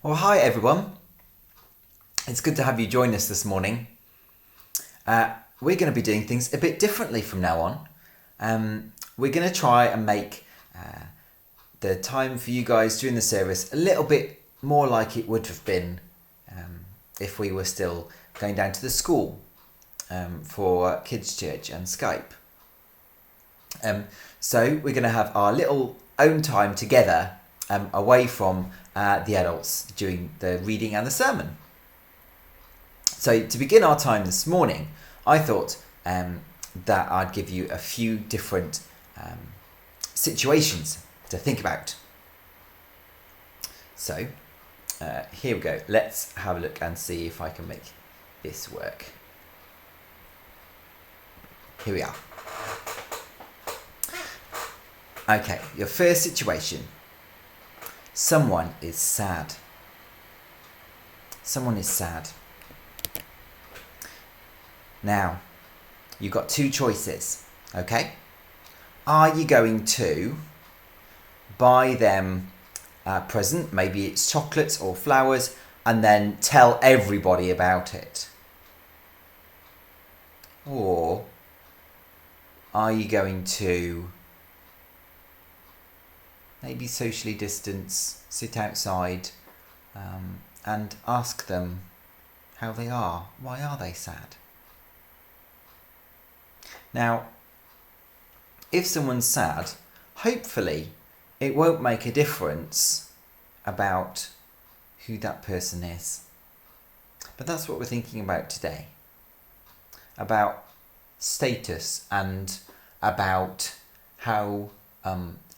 Well, hi everyone. It's good to have you join us this morning. We're going to be doing things a bit differently from now on. We're going to try and make the time for you guys during the service a little bit more like it would have been if we were still going down to the school for Kids Church and Skype. So we're going to have our little own time together away from the adults during the reading and the sermon. So to begin our time this morning, I thought that I'd give you a few different situations to think about. So here we go. Let's have a look and see if I can make this work. Here we are. Okay, your first situation. Someone is sad. Someone is sad. Now, you've got two choices, okay? Are you going to buy them a present, maybe it's chocolates or flowers, and then tell everybody about it? Or are you going to maybe socially distance, sit outside, and ask them how they are? Why are they sad? Now, if someone's sad, hopefully it won't make a difference about who that person is. But that's what we're thinking about today. About status and about how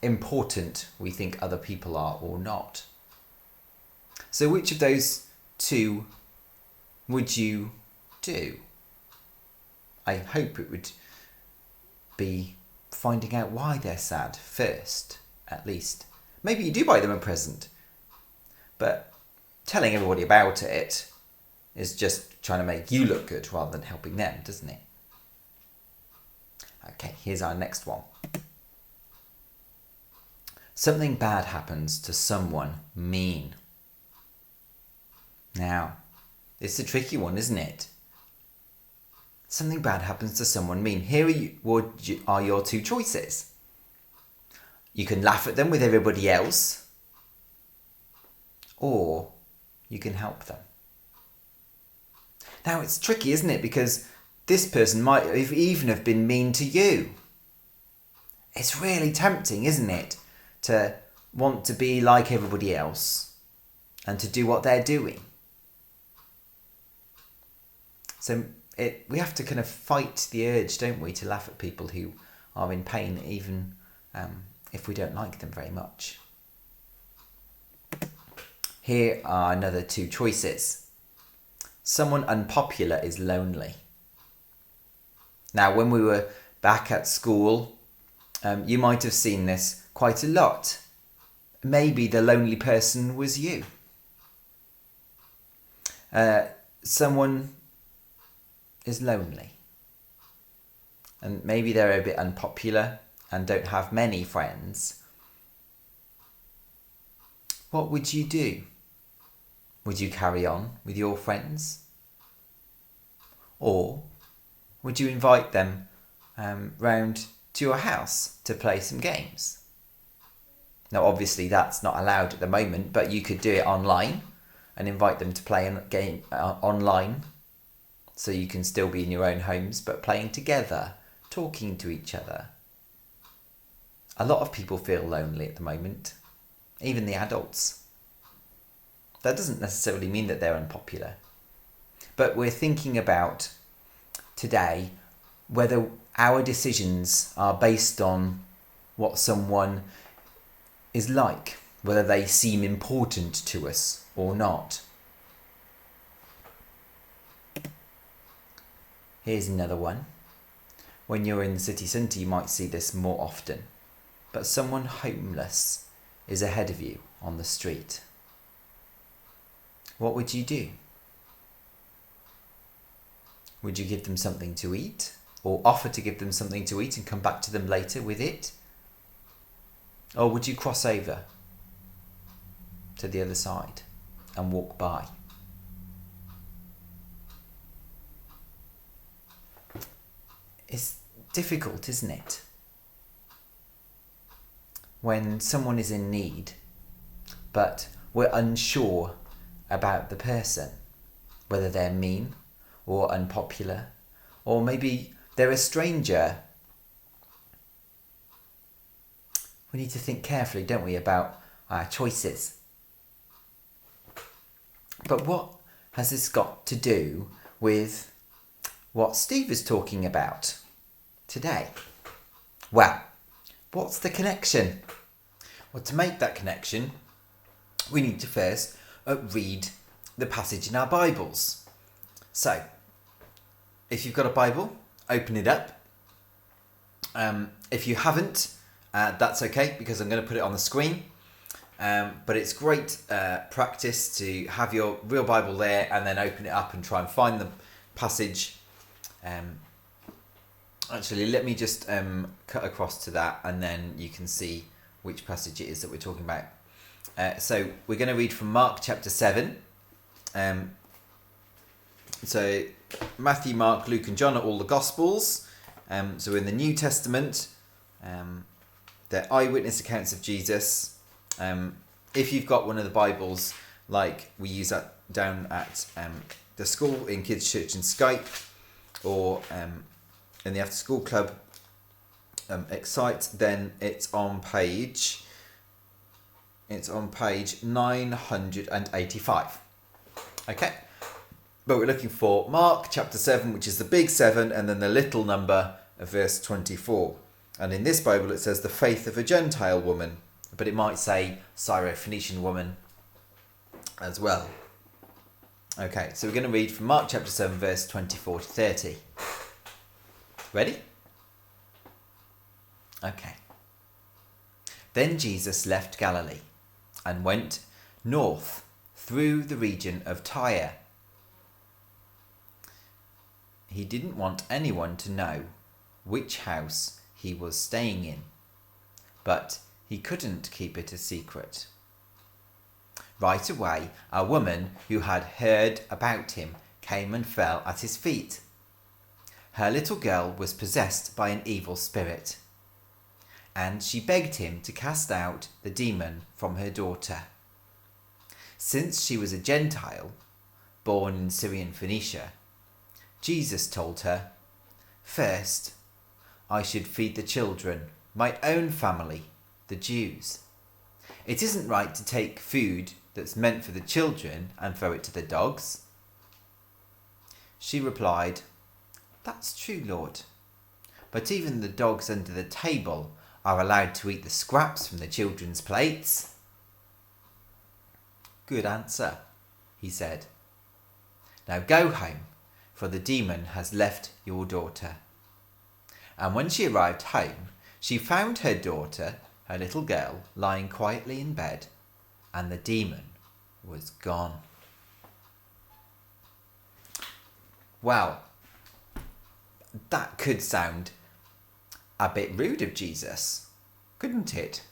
important we think other people are or not. So which of those two would you do? I hope it would be finding out why they're sad first, at least. Maybe you do buy them a present, but telling everybody about it is just trying to make you look good rather than helping them, doesn't it? Okay, here's our next one. Something bad happens to someone mean. Now, it's a tricky one, isn't it? Something bad happens to someone mean. Here are your two choices. You can laugh at them with everybody else, or you can help them. Now, it's tricky, isn't it? Because this person might even have been mean to you. It's really tempting, isn't it? To want to be like everybody else and to do what they're doing. So we have to kind of fight the urge, don't we, to laugh at people who are in pain, even if we don't like them very much. Here are another two choices. Someone unpopular is lonely. Now, when we were back at school, you might have seen this quite a lot. Maybe the lonely person was you. Someone is lonely. And maybe they're a bit unpopular and don't have many friends. What would you do? Would you carry on with your friends? Or would you invite them round to your house to play some games? Now, obviously, that's not allowed at the moment, but you could do it online and invite them to play a game online. So you can still be in your own homes, but playing together, talking to each other. A lot of people feel lonely at the moment, even the adults. That doesn't necessarily mean that they're unpopular. But we're thinking about today whether our decisions are based on what someone is like, whether they seem important to us or not. Here's another one. When you're in the city centre, you might see this more often. But someone homeless is ahead of you on the street. What would you do? Would you give them something to eat? Or offer to give them something to eat and come back to them later with it? Or would you cross over to the other side? and walk by. It's difficult, isn't it? When someone is in need, but we're unsure about the person, whether they're mean or unpopular, or maybe they're a stranger. We need to think carefully, don't we, about our choices. But what has this got to do with what Steve is talking about today? Well, what's the connection? Well, to make that connection, we need to first read the passage in our Bibles. So, if you've got a Bible, open it up. If you haven't, that's okay, because I'm going to put it on the screen. But it's great practice to have your real Bible there and then open it up and try and find the passage. Actually, let me just cut across to that, and then you can see which passage it is that we're talking about. So we're going to read from Mark chapter 7. So Matthew, Mark, Luke and John are all the Gospels. So in the New Testament, they're eyewitness accounts of Jesus. If you've got one of the Bibles, like we use that down at the school in Kids Church and Skype, or in the After School Club Excite, then it's on page 985. Okay, but we're looking for Mark chapter 7, which is the big 7, and then the little number of verse 24. And in this Bible it says the faith of a Gentile woman, but it might say Syrophoenician woman as well. Okay, so we're going to read from Mark chapter 7, verse 24 to 30. Ready? Okay. Then Jesus left Galilee and went north through the region of Tyre. He didn't want anyone to know which house he was staying in, but he couldn't keep it a secret. Right away, a woman who had heard about him came and fell at his feet. Her little girl was possessed by an evil spirit, and she begged him to cast out the demon from her daughter. Since she was a Gentile, born in Syrian Phoenicia, Jesus told her, "First, I should feed the children, my own family, the Jews. It isn't right to take food that's meant for the children and throw it to the dogs." She replied, "That's true, Lord. But even the dogs under the table are allowed to eat the scraps from the children's plates." "Good answer," he said. "Now go home, for the demon has left your daughter." And when she arrived home, she found her daughter, her little girl, lying quietly in bed, and the demon was gone. Well, that could sound a bit rude of Jesus, couldn't it?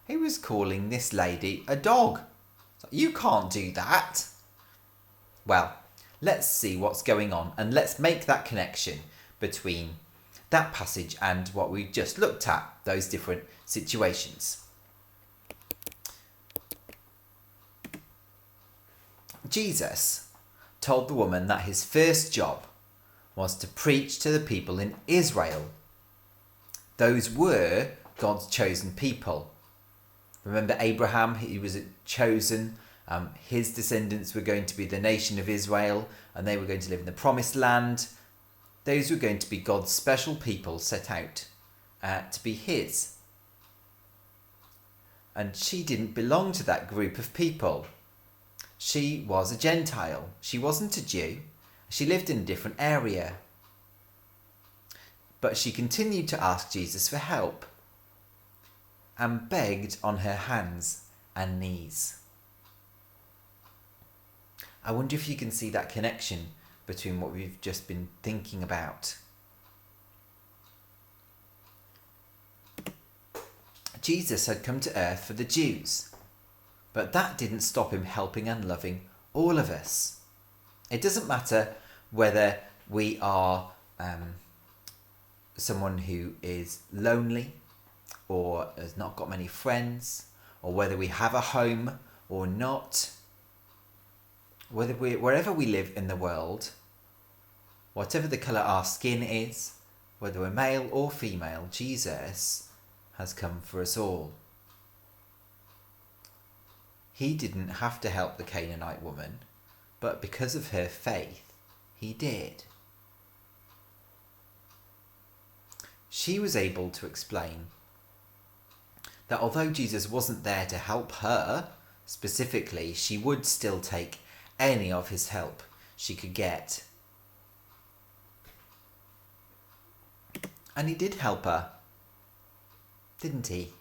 He was calling this lady a dog. You can't do that. Well, let's see what's going on, and let's make that connection between that passage and what we just looked at, those different situations. Jesus told the woman that his first job was to preach to the people in Israel. Those were God's chosen people. Remember Abraham, he was chosen. His descendants were going to be the nation of Israel, and they were going to live in the promised land. Those were going to be God's special people set out to be his. And she didn't belong to that group of people. She was a Gentile. She wasn't a Jew. She lived in a different area. But she continued to ask Jesus for help and begged on her hands and knees. I wonder if you can see that connection between what we've just been thinking about. Jesus had come to earth for the Jews, But that didn't stop him helping and loving all of us. It doesn't matter whether we are someone who is lonely or has not got many friends, or whether we have a home or not, wherever we live in the world, whatever the colour our skin is, whether we're male or female, Jesus has come for us all. He didn't have to help the Canaanite woman, but because of her faith, he did. She was able to explain that although Jesus wasn't there to help her specifically, she would still take any of his help she could get. And he did help her, didn't he?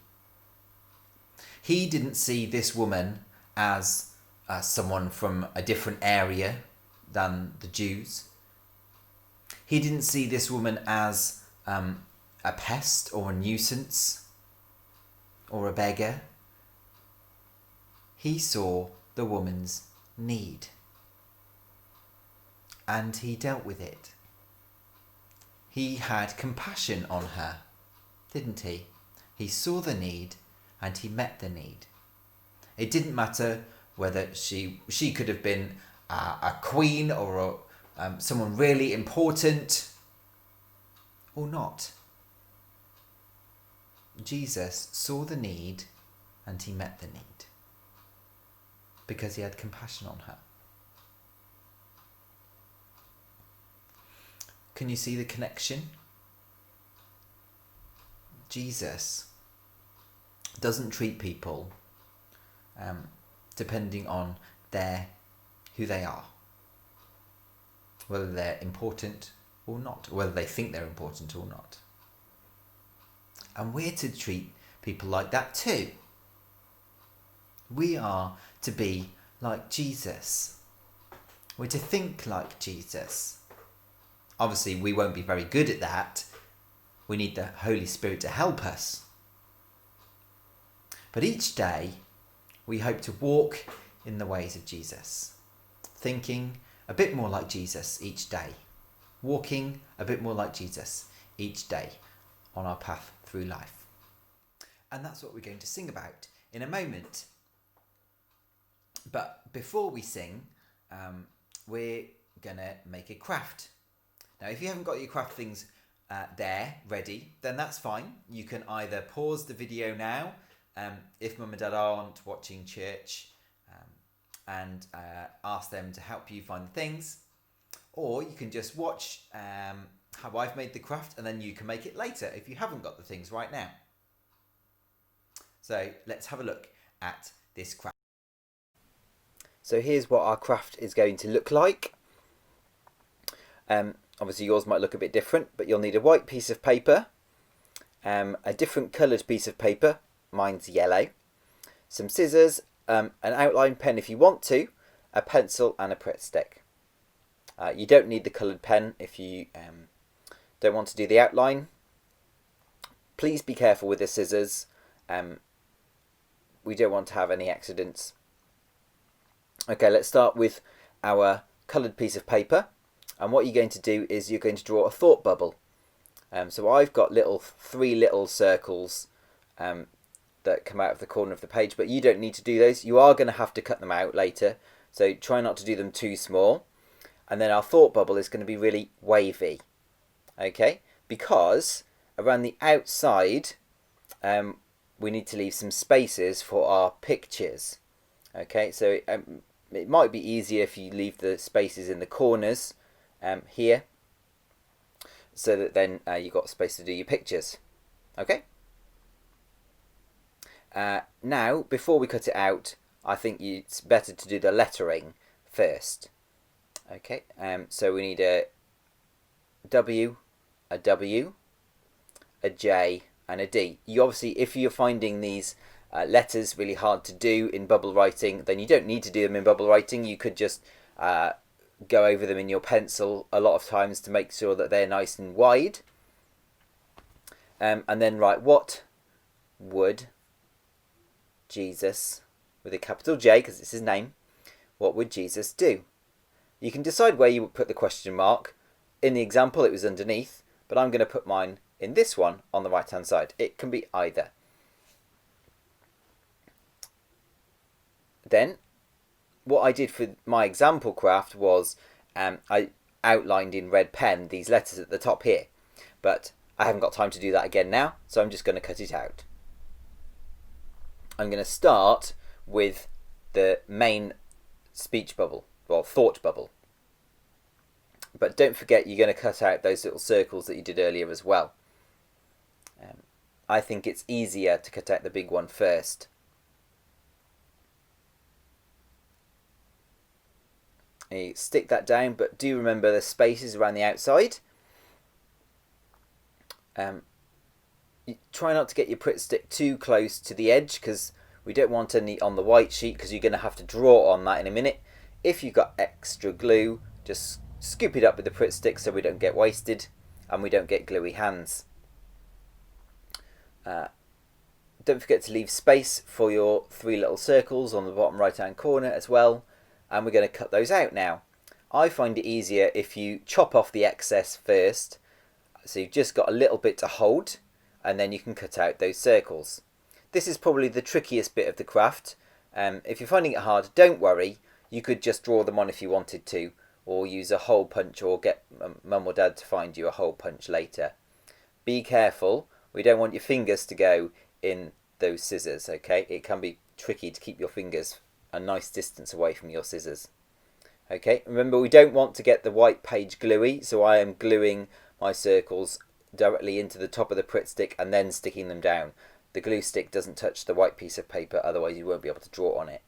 He didn't see this woman as someone from a different area than the Jews. He didn't see this woman as a pest or a nuisance or a beggar. He saw the woman's need, and he dealt with it. He had compassion on her, didn't he? He saw the need and he met the need. It didn't matter whether she could have been a queen or someone really important or not. Jesus saw the need and he met the need because he had compassion on her. Can you see the connection? Jesus doesn't treat people depending on who they are, whether they're important or not, whether they think they're important or not. And we're to treat people like that too. We are to be like Jesus. We're to think like Jesus. Obviously, we won't be very good at that. We need the Holy Spirit to help us. But each day, we hope to walk in the ways of Jesus, thinking a bit more like Jesus each day, walking a bit more like Jesus each day on our path through life. And that's what we're going to sing about in a moment. But before we sing, we're going to make a craft. Now, if you haven't got your craft things there ready, then that's fine. You can either pause the video now, if mum and dad aren't watching church, and ask them to help you find the things, or you can just watch how I've made the craft and then you can make it later if you haven't got the things right now. So let's have a look at this craft. So here's what our craft is going to look like. Obviously yours might look a bit different, but you'll need a white piece of paper, a different coloured piece of paper, mine's yellow, some scissors, an outline pen if you want to, a pencil and a Pritt stick. You don't need the coloured pen if you don't want to do the outline. Please be careful with the scissors. We don't want to have any accidents. Okay, let's start with our coloured piece of paper. And what you're going to do is you're going to draw a thought bubble. So I've got three little circles that come out of the corner of the page, but you don't need to do those. You are going to have to cut them out later, so try not to do them too small. And then our thought bubble is going to be really wavy, okay? Because around the outside, we need to leave some spaces for our pictures, okay? So it might be easier if you leave the spaces in the corners here, so that then you've got space to do your pictures, okay? Now, before we cut it out, I think it's better to do the lettering first. Okay, so we need a W, a W, a J, and a D. You obviously, if you're finding these letters really hard to do in bubble writing, then you don't need to do them in bubble writing. You could just go over them in your pencil a lot of times to make sure that they're nice and wide. And then write, what would Jesus with a capital J because it's his name. What would Jesus do? You can decide where you would put the question mark. In the example it was underneath, but I'm going to put mine in this one on the right hand side. It can be either. Then what I did for my example craft was I outlined in red pen these letters at the top here, but I haven't got time to do that again now, so I'm just going to cut it out. I'm going to start with the main speech bubble, well, thought bubble. But don't forget you're going to cut out those little circles that you did earlier as well. I think it's easier to cut out the big one first. And you stick that down, but do remember the spaces around the outside. You try not to get your Pritt stick too close to the edge because we don't want any on the white sheet because you're going to have to draw on that in a minute. If you've got extra glue, just scoop it up with the Pritt stick so we don't get wasted and we don't get gluey hands. Don't forget to leave space for your 3 little circles on the bottom right hand corner as well, and we're going to cut those out now. I find it easier if you chop off the excess first, so you've just got a little bit to hold and then you can cut out those circles. This is probably the trickiest bit of the craft. If you're finding it hard, don't worry, you could just draw them on if you wanted to, or use a hole punch, or get mum or dad to find you a hole punch later. Be careful, we don't want your fingers to go in those scissors, okay? It can be tricky to keep your fingers a nice distance away from your scissors. Okay, remember we don't want to get the white page gluey, so I am gluing my circles directly into the top of the Pritt stick and then sticking them down. The glue stick doesn't touch the white piece of paper, otherwise you won't be able to draw on it.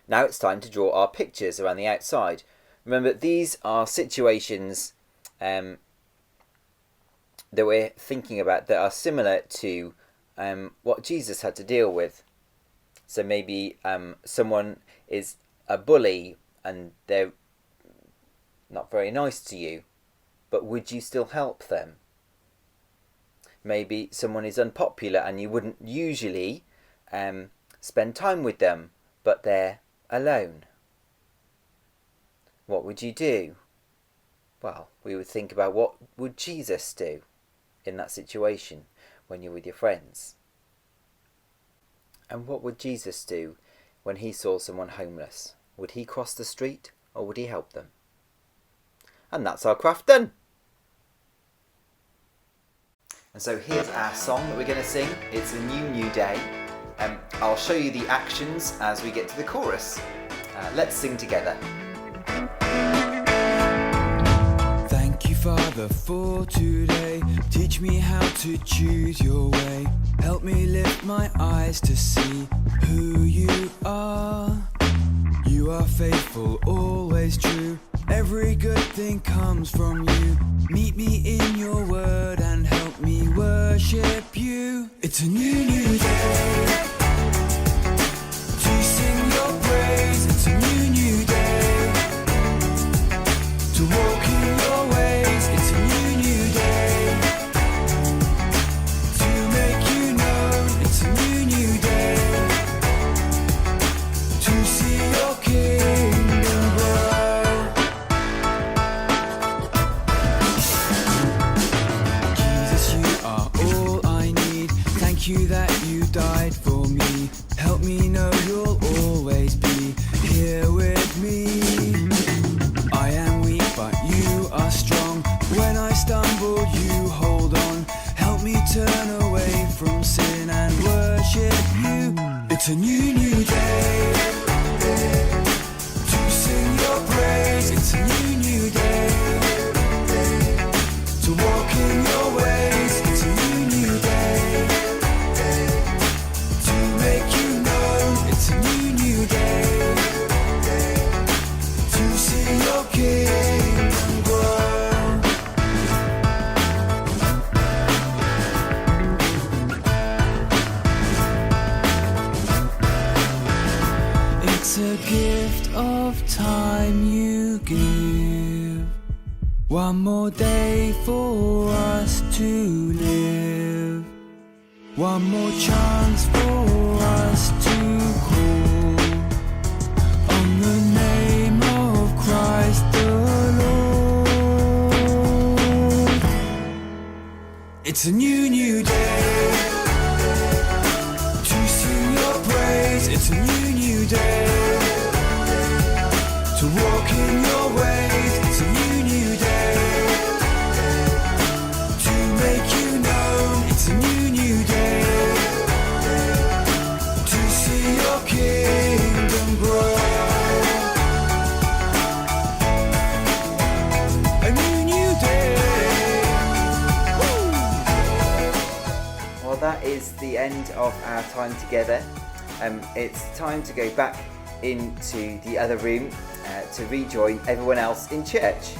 Now it's time to draw our pictures around the outside. Remember, these are situations that we're thinking about that are similar to what Jesus had to deal with. So maybe someone is a bully and they're not very nice to you, but would you still help them? Maybe someone is unpopular and you wouldn't usually spend time with them, but they're alone. What would you do? Well, we would think about what would Jesus do in that situation when you're with your friends. And what would Jesus do when he saw someone homeless? Would he cross the street or would he help them? And that's our craft done. And so here's our song that we're going to sing. It's a new day. I'll show you the actions as we get to the chorus. Let's sing together. Thank you, Father, for today. Teach me how to choose your way. Help me lift my eyes to see who you are. You are faithful, always true. Every good thing comes from you. Meet me in your word and help me worship you. It's a new day to sing your praise. It's a new day to walk in your ways. It's a new day to make you known. It's a new day to see your kingdom grow. Jesus, you are all I need. Thank you that you died for me. Help me know you'll always be here with me. I am weak, but you are strong. When I stumble, you hold on. Help me turn away from sin and worship you. It's a new day to sing your praise. It's a new day to walk in your ways. It's a new day to make you known. It's a new day to see your kingdom grow. It's a gift of time you give. One more day for us to live. One more chance for us to It's a new day to sing your praise. It's a new day to walk in your ways. It's a new day to make you known. It's a new day to see your kingdom grow. A new day. Well, that is the end of our time together. It's time to go back into the other room to rejoin everyone else in church.